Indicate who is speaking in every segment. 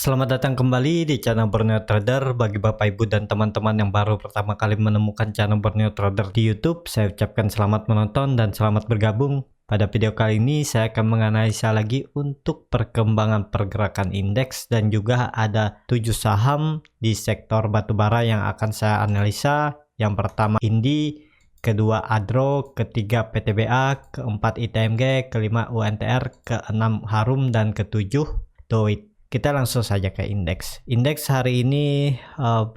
Speaker 1: Selamat datang kembali di channel Borneo Trader. Bagi Bapak Ibu dan teman-teman yang baru pertama kali menemukan channel Borneo Trader di YouTube, saya ucapkan selamat menonton dan selamat bergabung. Pada video kali ini saya akan menganalisa lagi untuk perkembangan pergerakan indeks dan juga ada 7 saham di sektor batubara yang akan saya analisa. Yang pertama Indi, kedua Adro, ketiga PTBA, keempat ITMG, kelima UNTR, keenam Harum, dan ketujuh Doit. Kita langsung saja ke indeks. Indeks hari ini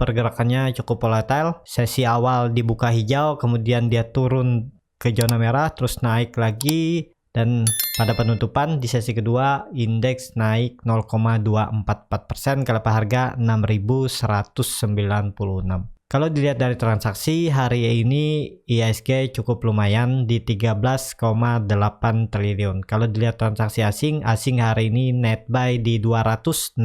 Speaker 1: pergerakannya cukup volatile. Sesi awal dibuka hijau, kemudian dia turun ke zona merah, terus naik lagi, dan pada penutupan di sesi kedua indeks naik 0,244%, kelapa harga 6.196. Kalau dilihat dari transaksi hari ini IHSG cukup lumayan di 13,8 triliun. Kalau dilihat transaksi asing hari ini net buy di 264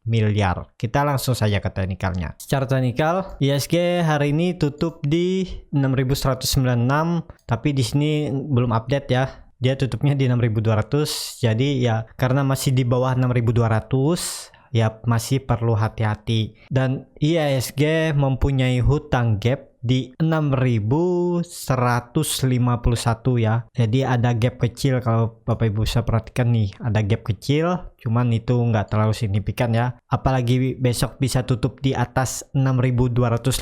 Speaker 1: miliar. Kita langsung saja ke teknikalnya. Secara teknikal, IHSG hari ini tutup di 6.196, tapi di sini belum update ya. Dia tutupnya di 6.200. Jadi ya karena masih di bawah 6.200 ya masih perlu hati-hati. Dan IHSG mempunyai hutang gap di 6.151 ya. Jadi ada gap kecil, kalau Bapak Ibu bisa perhatikan nih, ada gap kecil, cuman itu nggak terlalu signifikan ya. Apalagi besok bisa tutup di atas 6.285,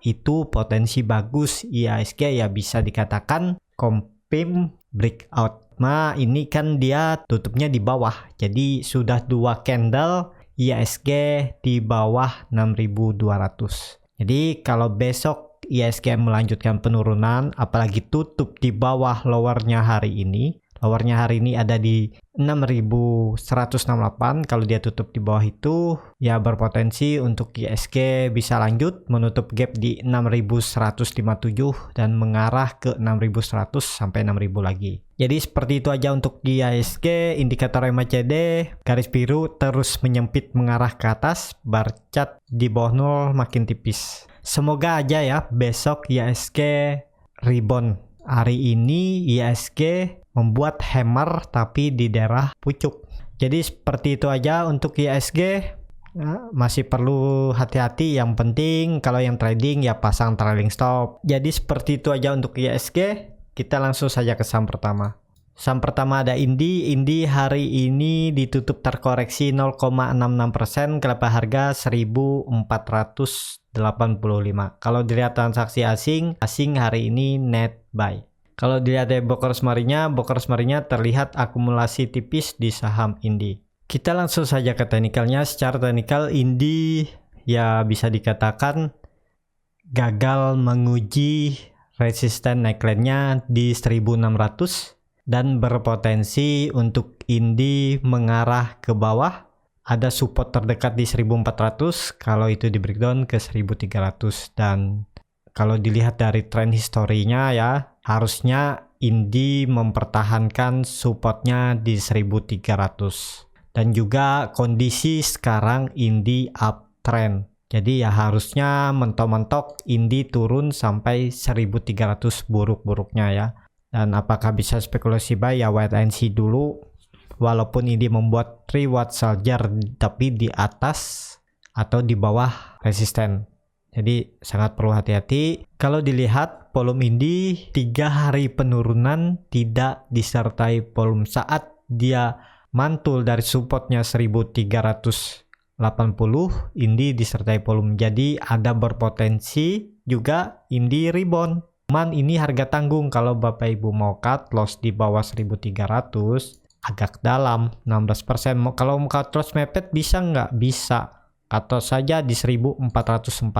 Speaker 1: itu potensi bagus IHSG ya, bisa dikatakan confirm breakout. Nah ini kan dia tutupnya di bawah, jadi sudah 2 candle IHSG di bawah 6.200. Jadi kalau besok IHSG melanjutkan penurunan, apalagi tutup di bawah lowernya hari ini, ada di 6.168. Kalau dia tutup di bawah itu ya berpotensi untuk IHSG bisa lanjut menutup gap di 6.157 dan mengarah ke 6.100 sampai 6.000 lagi. Jadi seperti itu aja untuk IHSG. Indikator MACD garis biru terus menyempit mengarah ke atas, bar chart di bawah 0 makin tipis. Semoga aja ya besok IHSG rebound. Hari ini IHSG membuat hammer tapi di daerah pucuk. Jadi seperti itu aja untuk IHSG. Masih perlu hati-hati. Yang penting kalau yang trading ya pasang trailing stop. Jadi seperti itu aja untuk IHSG. Kita langsung saja ke saham pertama. Saham pertama ada Indi. Indi hari ini ditutup terkoreksi 0,66%, kelapa harga 1.485. Kalau dilihat transaksi asing hari ini net buy. Kalau dilihat dari broker semarinya terlihat akumulasi tipis di saham Indi. Kita langsung saja ke teknikalnya. Secara teknikal Indi ya bisa dikatakan gagal menguji resisten neckline-nya di 1600 dan berpotensi untuk Indi mengarah ke bawah. Ada support terdekat di 1400, kalau itu di breakdown ke 1300. Dan kalau dilihat dari tren historinya ya, harusnya Indi mempertahankan supportnya di 1300. Dan juga kondisi sekarang Indi uptrend. Jadi ya harusnya mentok-mentok Indi turun sampai 1300 buruk-buruknya ya. Dan apakah bisa spekulasi buy ya wait and see dulu. Walaupun Indi membuat reward soldier tapi di atas atau di bawah resisten. Jadi sangat perlu hati-hati. Kalau dilihat volume Indi 3 hari penurunan tidak disertai volume saat dia mantul dari supportnya 1380, Indi disertai volume. Jadi ada berpotensi juga Indi rebound. Cuman ini harga tanggung. Kalau Bapak Ibu mau cut loss di bawah 1300 agak dalam 16%. Kalau mau cut loss mepet bisa nggak? Bisa. Cut loss saja di 1440.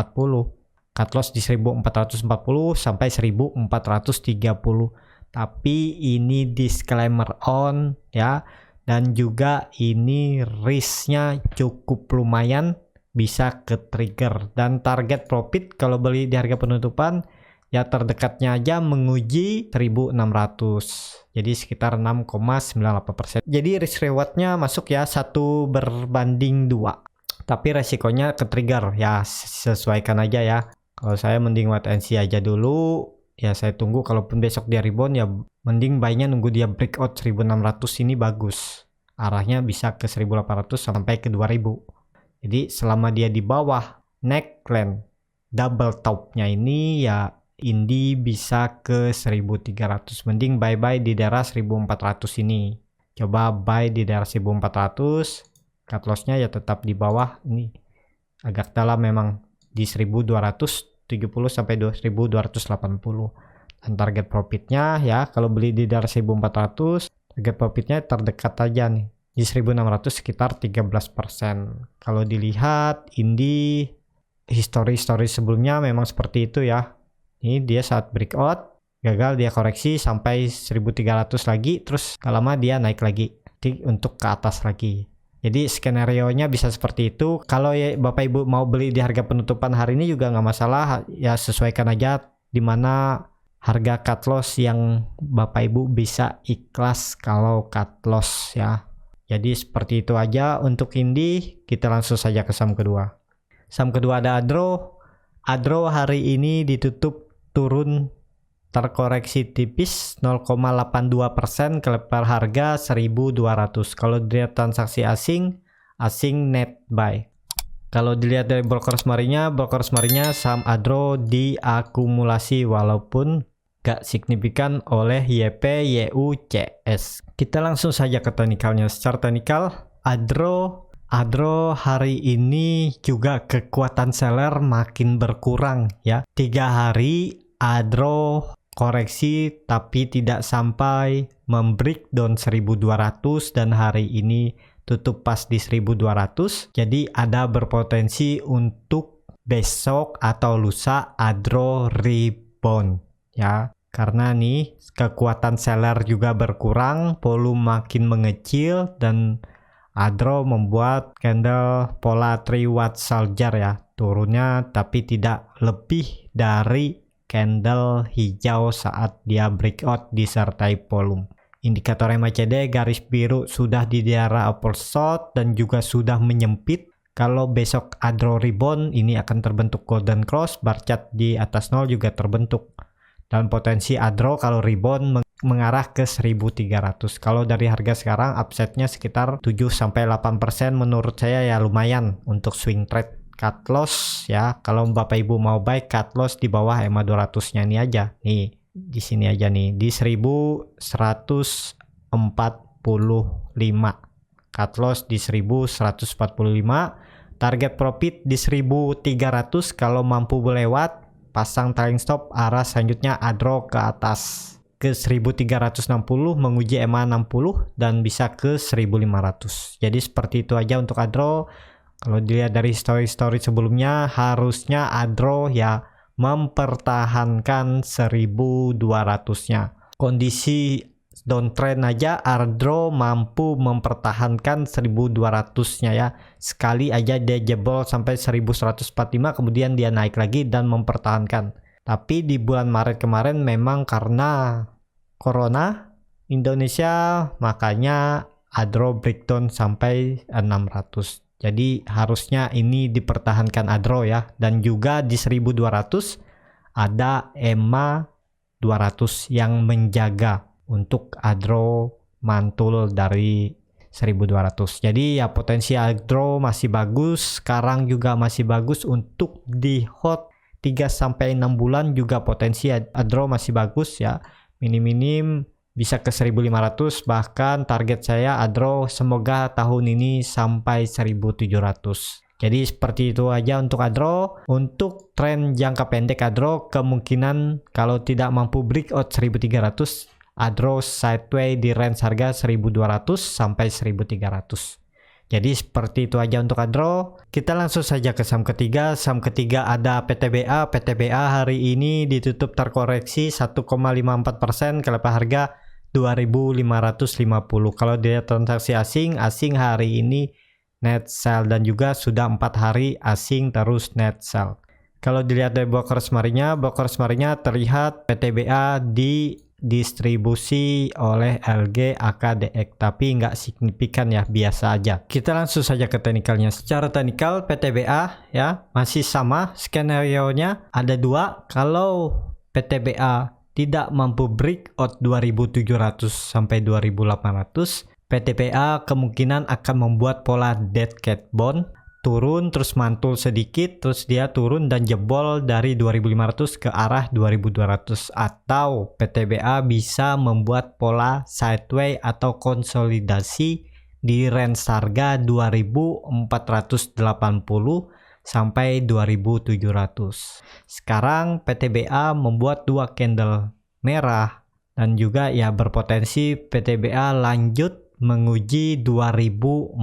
Speaker 1: Cut loss di 1440 sampai 1430. Tapi ini disclaimer on ya. Dan juga ini risknya cukup lumayan, bisa ke trigger. Dan target profit kalau beli di harga penutupan ya terdekatnya aja menguji 1600. Jadi sekitar 6,98%. Jadi risk rewardnya masuk ya 1 berbanding 2. Tapi resikonya ke trigger ya, sesuaikan aja ya. Kalau saya mending wait and see aja dulu. Ya saya tunggu, kalaupun besok dia rebound ya mending buy-nya nunggu dia breakout 1600 ini bagus. arahnya bisa ke 1800 sampai ke 2000. Jadi selama dia di bawah neckline double topnya ini ya Indi bisa ke 1300. Mending bye-bye di daerah 1400 ini. Coba buy di daerah 1400. Cut loss-nya ya tetap di bawah ini. Agak dalam memang di 1270 sampai 1280. Dan target profitnya ya kalau beli di daerah 1400, target profitnya terdekat aja nih. Di 1600 sekitar 13%. Kalau dilihat Indi history sebelumnya memang seperti itu ya. Ini dia saat breakout, gagal dia koreksi sampai 1300 lagi, terus gak lama dia naik lagi untuk ke atas lagi. Jadi skenario-nya bisa seperti itu. Kalau ya Bapak Ibu mau beli di harga penutupan hari ini juga nggak masalah, ya sesuaikan aja di mana harga cut loss yang Bapak Ibu bisa ikhlas kalau cut loss ya. Jadi seperti itu aja untuk Indi. Kita langsung saja ke saham kedua. Saham kedua ada Adro. Adro hari ini ditutup turun terkoreksi tipis 0,82% ke level harga 1200. Kalau dilihat transaksi asing net buy. Kalau dilihat dari broker semarinya saham Adro diakumulasi walaupun gak signifikan oleh YP, YU, CS. Kita langsung saja ke teknikalnya. Secara teknikal Adro hari ini juga kekuatan seller makin berkurang ya. 3 hari Adro koreksi tapi tidak sampai membreakdown 1200 dan hari ini tutup pas di 1200. Jadi ada berpotensi untuk besok atau lusa Adro rebound ya. Karena nih kekuatan seller juga berkurang, volume makin mengecil dan Adro membuat candle pola 3 watt soldier ya. Turunnya tapi tidak lebih dari candle hijau saat dia breakout disertai volume. Indikator MACD garis biru sudah di daerah oversold dan juga sudah menyempit. Kalau besok Adro rebound ini akan terbentuk golden cross, bar chart di atas 0 juga terbentuk. Dan potensi Adro kalau rebound mengarah ke 1300. Kalau dari harga sekarang upside-nya sekitar 7-8%, menurut saya ya lumayan untuk swing trade. Cut loss ya, kalau Bapak Ibu mau buy cut loss di bawah EMA 200-nya ini aja. Nih, di sini aja nih, di 1145. Cut loss di 1145. Target profit di 1300 kalau mampu melewat. Pasang trailing stop arah selanjutnya Adro ke atas ke 1360 menguji EMA 60 dan bisa ke 1500. Jadi seperti itu aja untuk Adro. Kalau dilihat dari story sebelumnya harusnya Adro ya mempertahankan 1200-nya. Kondisi downtrend aja Adro mampu mempertahankan 1200-nya ya. Sekali aja dia jebol sampai 1145 kemudian dia naik lagi dan mempertahankan. Tapi di bulan Maret kemarin memang karena Corona Indonesia makanya Adro breakdown sampai 600. Jadi harusnya ini dipertahankan Adro ya. Dan juga di 1200 ada EMA 200 yang menjaga untuk Adro mantul dari 1200. Jadi ya potensi Adro masih bagus, sekarang juga masih bagus untuk di hold 3-6 bulan juga potensi Adro masih bagus ya. Minim-minim bisa ke 1500, bahkan target saya Adro semoga tahun ini sampai 1700. Jadi seperti itu aja untuk Adro. Untuk tren jangka pendek Adro kemungkinan kalau tidak mampu breakout 1300, Adro sideways di range harga 1200 sampai 1300. Jadi seperti itu aja untuk Adro. Kita langsung saja ke saham ketiga. Saham ketiga ada PTBA. PTBA hari ini ditutup terkoreksi 1,54% ke level harga 2550. Kalau dilihat transaksi asing hari ini net sell dan juga sudah 4 hari asing terus net sell. Kalau dilihat dari broker semarinya terlihat PTBA didistribusi oleh LG AKDX tapi nggak signifikan ya, biasa aja. Kita langsung saja ke teknikalnya. Secara teknikal PTBA ya masih sama skenario-nya ada 2. Kalau PTBA tidak mampu breakout 2700 sampai 2800, PTBA kemungkinan akan membuat pola dead cat bone turun terus mantul sedikit, terus dia turun dan jebol dari 2500 ke arah 2200, atau PTBA bisa membuat pola sideway atau konsolidasi di range harga 2480 sampai 2700. Sekarang PTBA membuat dua candle merah dan juga ya berpotensi PTBA lanjut menguji 2480.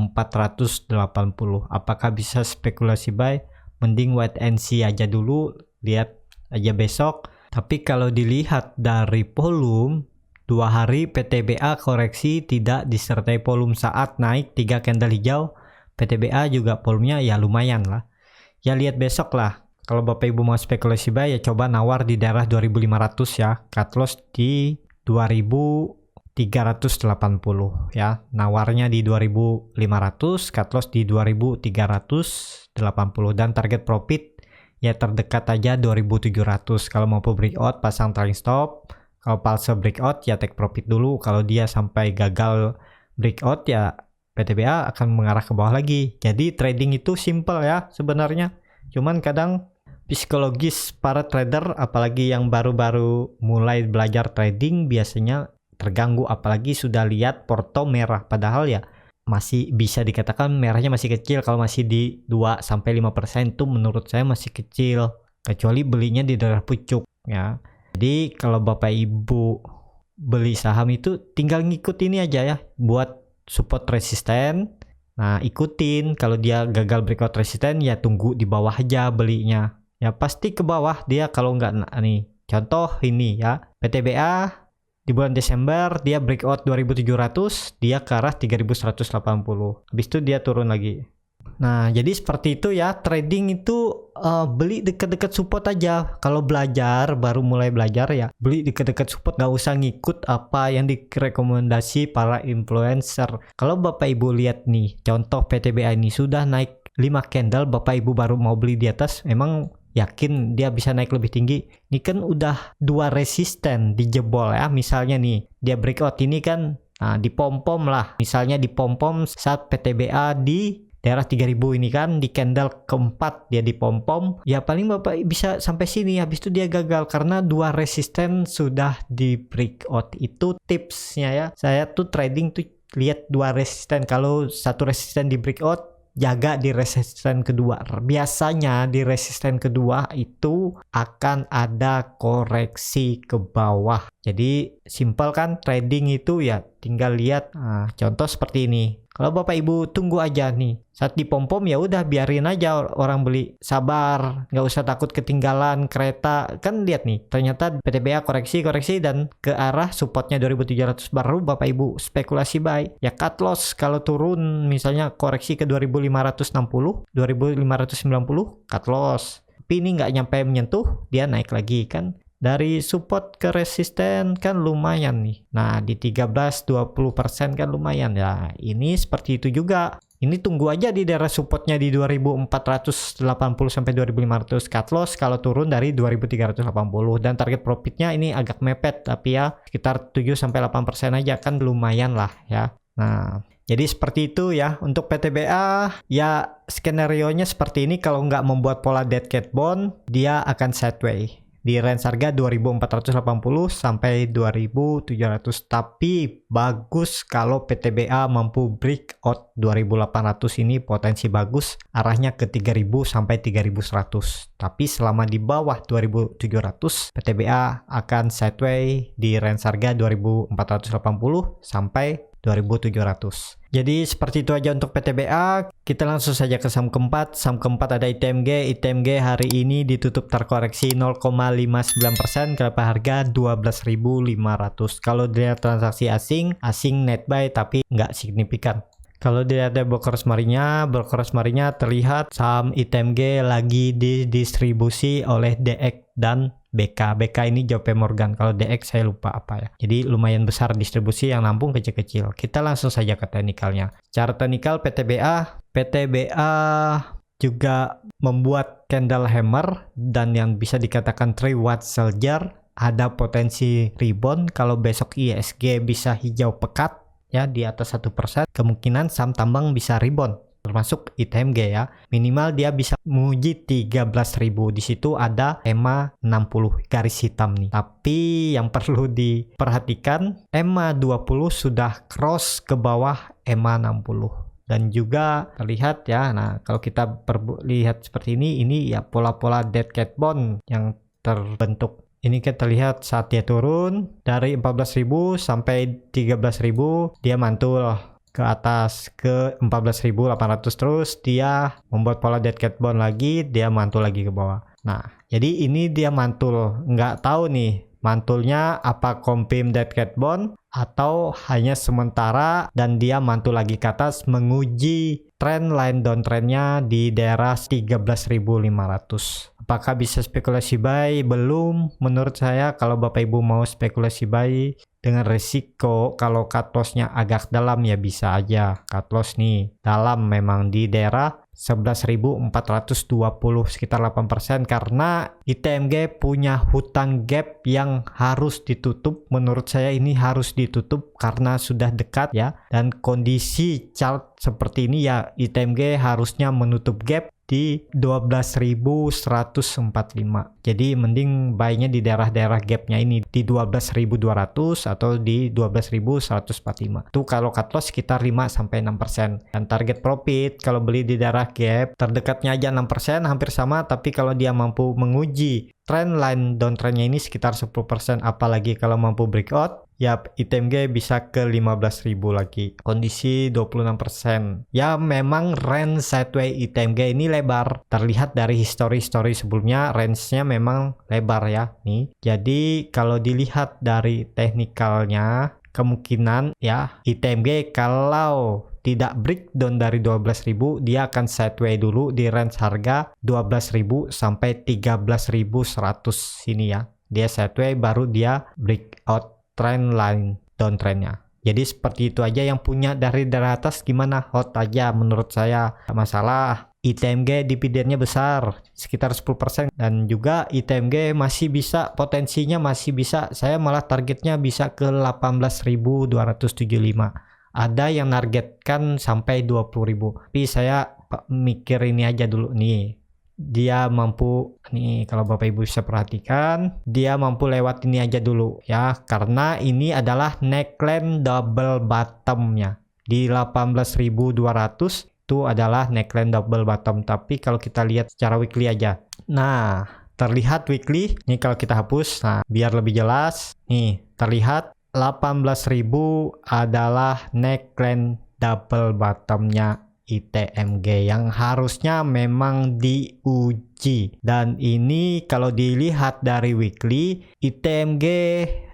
Speaker 1: Apakah bisa spekulasi buy? Mending wait and see aja dulu, lihat aja besok. Tapi kalau dilihat dari volume, 2 hari PTBA koreksi tidak disertai volume saat naik 3 candle hijau. PTBA juga volumenya ya lumayan lah. Ya lihat besok lah. Kalau Bapak Ibu mau spekulasi buy ya coba nawar di daerah 2500 ya. Cut loss di 2380 ya, nawarnya di 2500, cut loss di 2380, dan target profit ya terdekat aja 2700. Kalau mau breakout pasang trailing stop, kalau palsu breakout ya take profit dulu. Kalau dia sampai gagal breakout ya PTBA akan mengarah ke bawah lagi. Jadi trading itu simple ya sebenarnya, cuman kadang psikologis para trader apalagi yang baru-baru mulai belajar trading biasanya terganggu, apalagi sudah lihat porto merah, padahal ya masih bisa dikatakan merahnya masih kecil. Kalau masih di 2-5% itu menurut saya masih kecil, kecuali belinya di daerah pucuk ya. Jadi kalau Bapak Ibu beli saham itu tinggal ngikut ini aja ya, buat support resisten. Nah ikutin, kalau dia gagal breakout resisten ya tunggu di bawah aja belinya, ya pasti ke bawah dia. Kalau nggak nih contoh ini ya, PTBA di bulan Desember dia breakout 2700, dia ke arah 3180. Habis itu dia turun lagi. Nah, jadi seperti itu ya. Trading itu beli dekat-dekat support aja. Kalau belajar, baru mulai belajar ya, beli dekat-dekat support, nggak usah ngikut apa yang direkomendasi para influencer. Kalau Bapak Ibu lihat nih, contoh PTBA ini sudah naik 5 candle, Bapak Ibu baru mau beli di atas, memang yakin dia bisa naik lebih tinggi? Ini kan udah 2 resisten dijebol ya. Misalnya nih dia breakout ini kan, nah di pom-pom lah, misalnya di pom-pom saat PTBA di daerah 3000 ini kan, di candle keempat dia di pom-pom, ya paling Bapak bisa sampai sini. Habis itu dia gagal karena 2 resisten sudah di breakout. Itu tipsnya ya. Saya tuh trading tuh lihat 2 resisten. Kalau 1 resisten di breakout, jaga di resisten kedua. Biasanya di resisten kedua itu akan ada koreksi ke bawah. Jadi simpel kan trading itu ya, tinggal lihat. Nah, contoh seperti ini. Kalau Bapak Ibu tunggu aja nih, saat di pom-pom ya udah biarin aja orang beli, sabar, nggak usah takut ketinggalan kereta. Kan lihat nih, ternyata PTBA koreksi dan ke arah supportnya 2700, baru Bapak Ibu spekulasi buy. Ya cut loss kalau turun misalnya koreksi ke 2560, 2590, cut loss. Tapi ini nggak nyampe menyentuh, dia naik lagi kan. Dari support ke resisten kan lumayan nih. Nah di 13-20% kan lumayan ya. Ini seperti itu juga. Ini tunggu aja di daerah supportnya di 2480 sampai 2500, cut loss kalau turun dari 2380, dan target profitnya ini agak mepet tapi ya sekitar 7-8% aja kan lumayan lah ya. Nah jadi seperti itu ya untuk PTBA. Ya skenario-nya seperti ini. Kalau nggak membuat pola dead cat bone, dia akan sideway di range harga 2480 sampai 2700. Tapi bagus kalau PTBA mampu breakout 2800, ini potensi bagus arahnya ke 3000 sampai 3100. Tapi selama di bawah 2700, PTBA akan sideway di range harga 2480 sampai 2700. Jadi seperti itu aja untuk PTBA. Kita langsung saja ke saham keempat. Saham keempat ada ITMG. ITMG hari ini ditutup terkoreksi 0,59% ke harga 12.500. Kalau dilihat transaksi asing net buy tapi nggak signifikan. Kalau dilihat dari brokers marinya terlihat saham ITMG lagi didistribusi oleh DX dan BK. BK ini JP Morgan. Kalau DX saya lupa apa ya. Jadi lumayan besar distribusi yang nampung kecil-kecil. Kita langsung saja ke teknikalnya. Cara teknikal PTBA juga membuat candle hammer dan yang bisa dikatakan 3 watt soldier. Ada potensi rebound kalau besok ISG bisa hijau pekat. ya di atas 1%, kemungkinan saham tambang bisa rebound. Termasuk ITMG ya, minimal dia bisa menguji 13.000. Di situ ada EMA 60 garis hitam nih. Tapi yang perlu diperhatikan, EMA 20 sudah cross ke bawah EMA 60. Dan juga terlihat ya, nah kalau kita lihat seperti ini ya pola-pola dead cat bond yang terbentuk. Ini kita lihat saat dia turun dari 14.000 sampai 13.000, dia mantul ke atas ke 14.800, terus dia membuat pola dead cat bond lagi, dia mantul lagi ke bawah. Nah, jadi ini dia mantul, nggak tahu nih mantulnya apa confirm dead cat bond atau hanya sementara dan dia mantul lagi ke atas menguji trend line downtrendnya di daerah 13.500. Apakah bisa spekulasi buy? Belum. Menurut saya kalau Bapak Ibu mau spekulasi buy dengan resiko kalau cut loss-nya agak dalam ya bisa aja. Cut loss nih dalam memang di daerah 11.420 sekitar 8% karena ITMG punya hutang gap yang harus ditutup. Menurut saya ini harus ditutup karena sudah dekat ya, dan kondisi chart seperti ini ya ITMG harusnya menutup gap di 12.145. Jadi mending buy-nya di daerah-daerah gapnya ini di 12.200 atau di 12.145. Itu kalau cut loss sekitar 5-6%. Dan target profit kalau beli di daerah gap terdekatnya aja 6%, hampir sama, tapi kalau dia mampu menguji trend line downtrendnya ini sekitar 10%, apalagi kalau mampu breakout, ya ITMG bisa ke 15.000 lagi. Kondisi 26%. Ya memang range sideways ITMG ini lebar. Terlihat dari history sebelumnya range-nya memang lebar ya nih. Jadi kalau dilihat dari teknikalnya, kemungkinan ya ITMG kalau tidak breakdown dari 12.000, dia akan sideways dulu di range harga 12.000 sampai 13.100 sini ya. Dia sideways baru dia breakout trend line downtrendnya. Jadi seperti itu aja. Yang punya dari atas gimana? Hot aja menurut saya. Masalah ITMG dividennya besar sekitar 10%, dan juga ITMG masih bisa, potensinya masih bisa, saya malah targetnya bisa ke 18.275. Ada yang nargetkan sampai 20.000, tapi saya mikir ini aja dulu nih. Dia mampu nih, kalau Bapak Ibu bisa perhatikan, dia mampu lewat ini aja dulu ya, karena ini adalah neckline double bottomnya di 18.200. Itu adalah neckline double bottom. Tapi kalau kita lihat secara weekly aja, nah terlihat weekly nih, kalau kita hapus, nah biar lebih jelas nih, terlihat 18.000 adalah neckline double bottomnya ITMG yang harusnya memang diuji. Dan ini kalau dilihat dari weekly, ITMG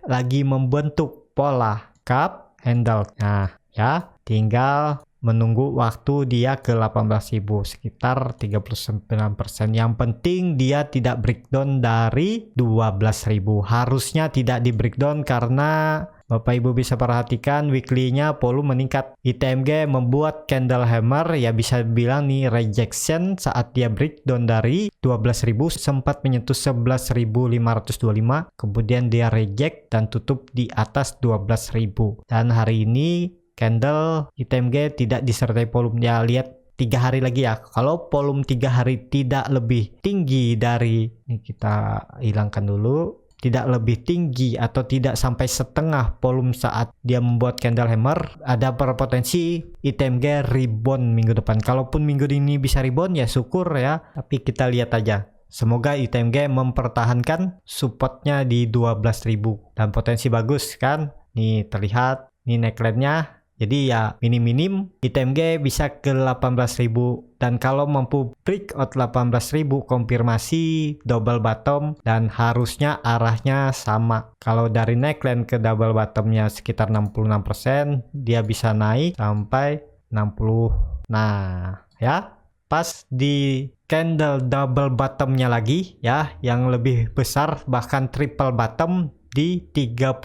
Speaker 1: lagi membentuk pola cup handle. Nah ya, tinggal menunggu waktu dia ke 18.000 sekitar 39%. Yang penting dia tidak breakdown dari 12.000. Harusnya tidak di breakdown karena Bapak Ibu bisa perhatikan weekly-nya volume meningkat. ITMG membuat candle hammer, ya bisa bilang nih rejection saat dia breakdown dari 12.000, sempat menyentuh 11.525, kemudian dia reject dan tutup di atas 12.000. Dan hari ini candle ITMG tidak disertai volume. Ya lihat 3 hari lagi ya, kalau volume 3 hari tidak lebih tinggi dari, ini kita hilangkan dulu, tidak lebih tinggi atau tidak sampai setengah volume saat dia membuat candle hammer, ada berpotensi ITMG rebound minggu depan. Kalaupun minggu ini bisa rebound ya syukur ya, tapi kita lihat aja. Semoga ITMG mempertahankan supportnya di 12.000 dan potensi bagus kan. Nih terlihat nih neckline-nya. Jadi ya minim-minim ITMG bisa ke 18.000, dan kalau mampu breakout 18.000 konfirmasi double bottom dan harusnya arahnya sama. Kalau dari neckline ke double bottomnya sekitar 66%, dia bisa naik sampai 60. Nah ya, pas di candle double bottomnya lagi ya yang lebih besar, bahkan triple bottom di 31.000.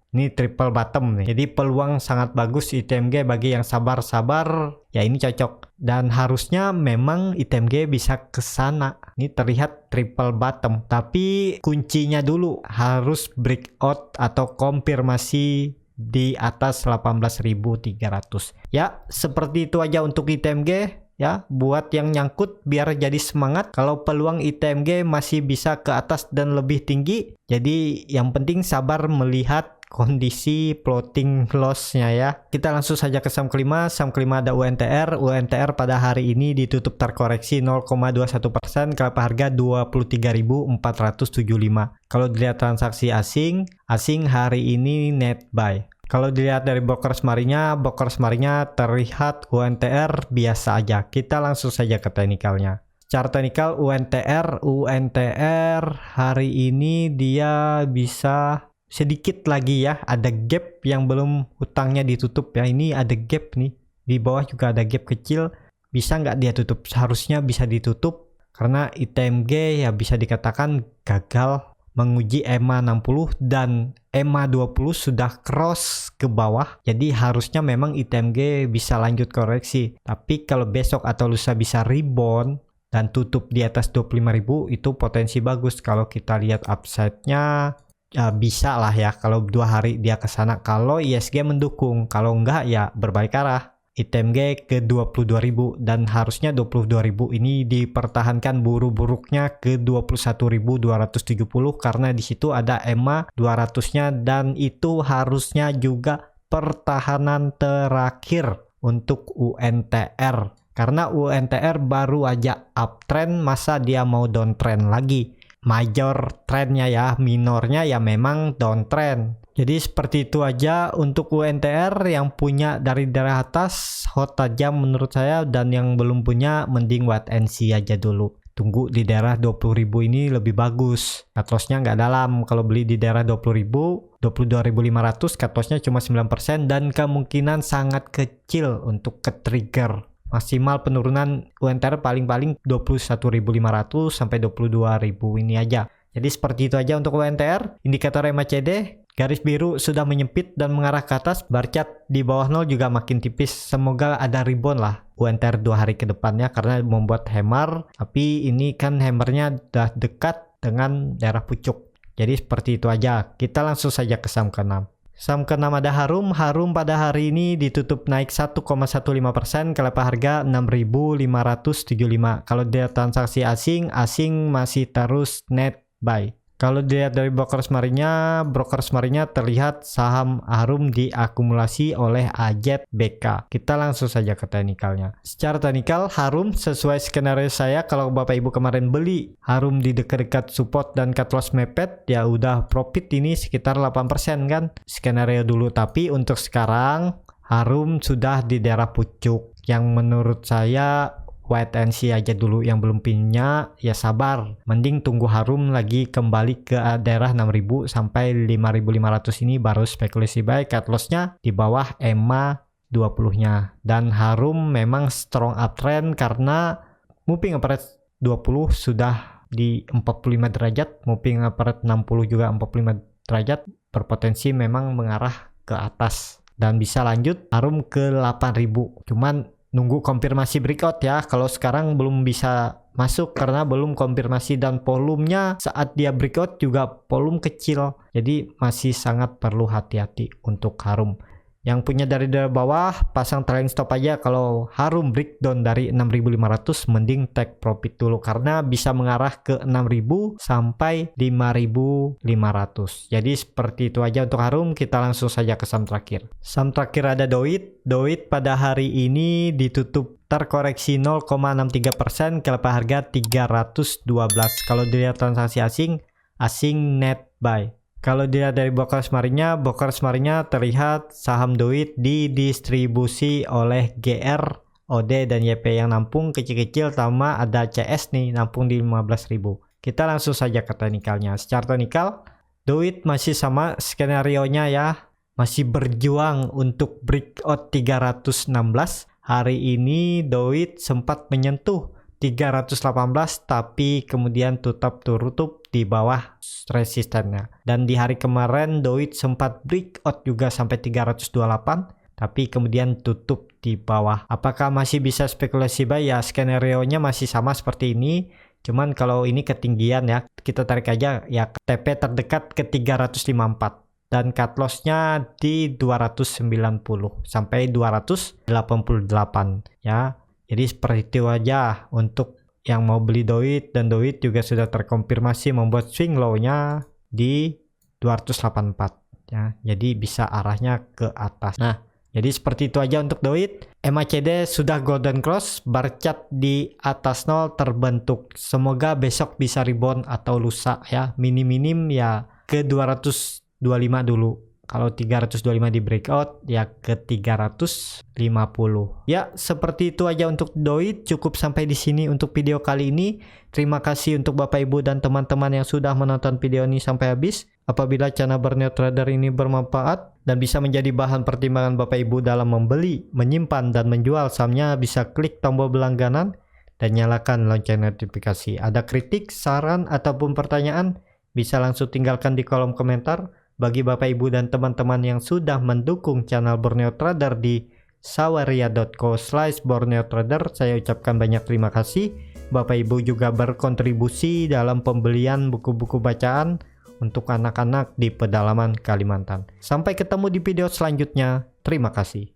Speaker 1: Ini triple bottom nih. Jadi peluang sangat bagus ITMG bagi yang sabar-sabar. Ya ini cocok. Dan harusnya memang ITMG bisa ke sana. Ini terlihat triple bottom. Tapi kuncinya dulu harus breakout atau konfirmasi di atas 18.300. Ya, seperti itu aja untuk ITMG ya, buat yang nyangkut biar jadi semangat kalau peluang ITMG masih bisa ke atas dan lebih tinggi. Jadi yang penting sabar melihat kondisi floating loss-nya ya. Kita langsung saja ke saham kelima. Saham kelima ada UNTR. UNTR pada hari ini ditutup terkoreksi 0,21% ke harga 23.475. Kalau dilihat transaksi asing hari ini net buy. Kalau dilihat dari brokers marinya terlihat UNTR biasa aja. Kita langsung saja ke teknikalnya. Secara teknikal UNTR hari ini dia bisa sedikit lagi ya, ada gap yang belum hutangnya ditutup ya. Ini ada gap nih, di bawah juga ada gap kecil. Bisa nggak dia tutup? Seharusnya bisa ditutup karena ITMG ya bisa dikatakan gagal menguji EMA 60 dan EMA 20 sudah cross ke bawah. Jadi harusnya memang ITMG bisa lanjut koreksi. Tapi kalau besok atau lusa bisa rebound dan tutup di atas 25.000 itu potensi bagus. Kalau kita lihat upside-nya ya bisa lah ya, kalau 2 hari dia ke sana kalau ISG mendukung. Kalau enggak ya berbalik arah. ITMG ke 22.000 dan harusnya 22.000 ini dipertahankan buruk-buruknya ke 21.270 karena di situ ada EMA 200-nya dan itu harusnya juga pertahanan terakhir untuk UNTR. Karena UNTR baru aja uptrend, masa dia mau downtrend lagi? Major trendnya ya, minornya ya memang downtrend. Jadi seperti itu aja untuk UNTR. Yang punya dari daerah atas hot aja menurut saya, dan yang belum punya mending wait and see aja dulu. Tunggu di daerah 20.000 ini lebih bagus. Cut loss-nya nggak dalam. Kalau beli di daerah 20.000, 22.500 cut loss-nya cuma 9% dan kemungkinan sangat kecil untuk ke trigger. Maksimal penurunan UNTR paling-paling 21.500 sampai 22.000 ini aja. Jadi seperti itu aja untuk UNTR. Indikator MACD garis biru sudah menyempit dan mengarah ke atas. Bar chart di bawah 0 juga makin tipis. Semoga ada rebound lah UNTR 2 hari ke depannya karena membuat hammer. Tapi ini kan hammernya udah dekat dengan daerah pucuk. Jadi seperti itu aja. Kita langsung saja ke saham ke-6. Saham ke-6 ada Harum. Harum pada hari ini ditutup naik 1,15% ke level harga 6.575. Kalau dia transaksi asing masih terus net buy. Kalau dilihat dari brokers marinya terlihat saham Harum diakumulasi oleh AZ BK. Kita langsung saja ke teknikalnya. Secara teknikal Harum sesuai skenario saya, kalau Bapak Ibu kemarin beli Harum di dekat-dekat support dan cut loss mepet ya udah profit ini sekitar 8% kan skenario dulu. Tapi untuk sekarang Harum sudah di daerah pucuk yang menurut saya wait and see aja dulu. Yang belum punya ya sabar, mending tunggu Harum lagi kembali ke daerah 6.000 sampai 5.500 ini baru spekulasi buy. Cut loss-nya di bawah EMA 20-nya. Dan Harum memang strong uptrend karena moving average 20 sudah di 45 derajat, moving average 60 juga 45 derajat, berpotensi memang mengarah ke atas dan bisa lanjut Harum ke 8.000. Cuman nunggu konfirmasi breakout ya. Kalau sekarang belum bisa masuk karena belum konfirmasi dan volumenya saat dia breakout juga volume kecil. Jadi masih sangat perlu hati-hati untuk Harum. Yang punya dari bawah pasang trailing stop aja. Kalau Harum breakdown dari 6.500 mending take profit dulu karena bisa mengarah ke 6.000 sampai 5.500. Jadi seperti itu aja untuk Harum. Kita langsung saja ke saham terakhir. Saham terakhir ada Doit. Doit pada hari ini ditutup terkoreksi 0,63% ke level harga 312. Kalau dilihat transaksi asing net buy. Kalau dilihat dari brokers marinya terlihat saham Doit didistribusi oleh GR, OD, dan YP yang nampung kecil-kecil, sama ada CS nih nampung di 15.000. Kita langsung saja ke teknikalnya. Secara teknikal, Doit masih sama skenario-nya ya, masih berjuang untuk breakout 316. Hari ini Doit sempat menyentuh 318 tapi kemudian tutup di bawah resistennya. Dan di hari kemarin Doit sempat breakout juga sampai 328 tapi kemudian tutup di bawah. Apakah masih bisa spekulasi buy? Ya skenario-nya masih sama seperti ini. Cuman kalau ini ketinggian ya, kita tarik aja ya TP terdekat ke 354. dan cut lossnya di 290 sampai 288 ya. Jadi seperti itu aja untuk yang mau beli Doit, dan Doit juga sudah terkonfirmasi membuat swing low-nya di 284 ya. Jadi bisa arahnya ke atas. Nah, jadi seperti itu aja untuk Doit. MACD sudah golden cross, bar chart di atas 0 terbentuk. Semoga besok bisa rebound atau lusa ya. Minim-minim ya ke 225 dulu. Kalau 325 di breakout ya ke 350. Ya, seperti itu aja untuk Doit. Cukup sampai di sini untuk video kali ini. Terima kasih untuk Bapak Ibu dan teman-teman yang sudah menonton video ini sampai habis. Apabila channel Borneo Trader ini bermanfaat dan bisa menjadi bahan pertimbangan Bapak Ibu dalam membeli, menyimpan, dan menjual sahamnya, bisa klik tombol berlangganan dan nyalakan lonceng notifikasi. Ada kritik, saran, ataupun pertanyaan, bisa langsung tinggalkan di kolom komentar. Bagi Bapak Ibu dan teman-teman yang sudah mendukung channel Borneo Trader di saweria.co/Borneo Trader, saya ucapkan banyak terima kasih. Bapak Ibu juga berkontribusi dalam pembelian buku-buku bacaan untuk anak-anak di pedalaman Kalimantan. Sampai ketemu di video selanjutnya. Terima kasih.